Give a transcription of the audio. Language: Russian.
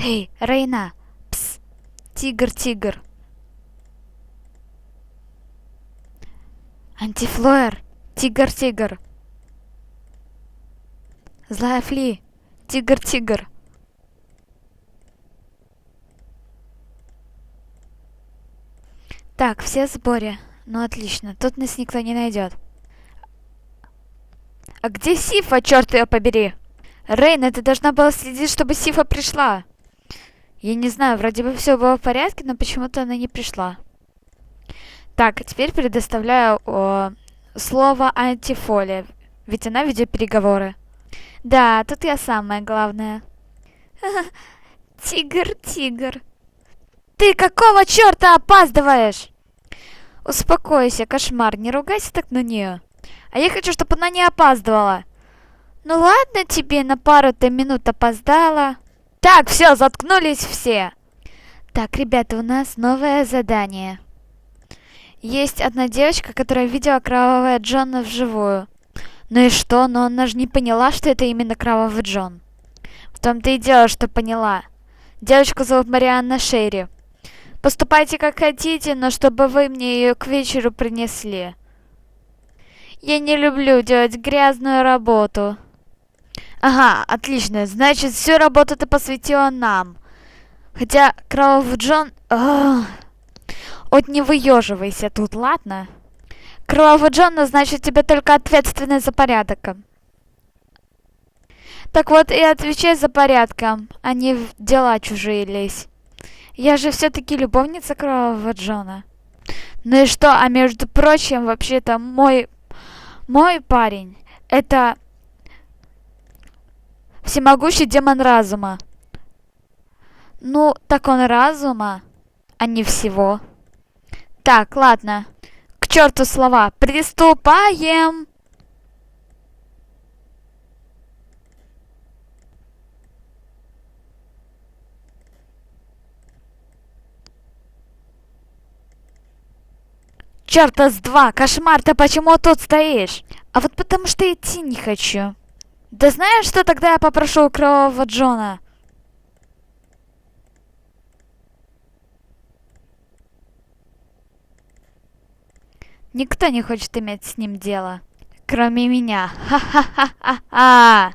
Эй, Рейна! Пс! Тигр, тигр! Антифлоер! Тигр, тигр! Злая Фли! Тигр, тигр! Так, все в сборе. Ну отлично, тут нас никто не найдет. А где Сифа, черт ее побери? Рейна, ты должна была следить, чтобы Сифа пришла. Я не знаю, вроде бы все было в порядке, но почему-то она не пришла. Так, теперь предоставляю слово Антифоле, ведь она ведет переговоры. Да, тут я самая главная. Тигр, тигр. Ты какого черта опаздываешь? Успокойся, кошмар, не ругайся так на нее. А я хочу, чтобы она не опаздывала. Ну ладно тебе, на пару-то минут опоздала. Так, все, заткнулись все. Так, ребята, у нас новое задание. Есть одна девочка, которая видела Кровавого Джона вживую. Ну и что? Но она же не поняла, что это именно Кровавый Джон. В том-то и дело, что поняла. Девочку зовут Марианна Шерри. Поступайте как хотите, но чтобы вы мне ее к вечеру принесли. Я не люблю делать грязную работу. Ага, отлично. Значит, всю работу ты посвятила нам. Хотя Кровавый Джон... Вот не выеживайся тут, ладно? Кровавый Джон назначит тебе только ответственность за порядком. Так вот и отвечай за порядком, а не в дела чужие лезь. Я же все-таки любовница Кровавого Джона. Ну и что, а между прочим, вообще-то мой парень, это всемогущий демон разума. Ну, так он разума, а не всего. Так, ладно. К черту слова. Приступаем! Чёрта с два! Кошмар, ты почему тут стоишь? А вот потому что идти не хочу. Да знаешь, что тогда я попрошу у Кровавого Джона? Никто не хочет иметь с ним дело. Кроме меня. Ха-ха-ха-ха-ха!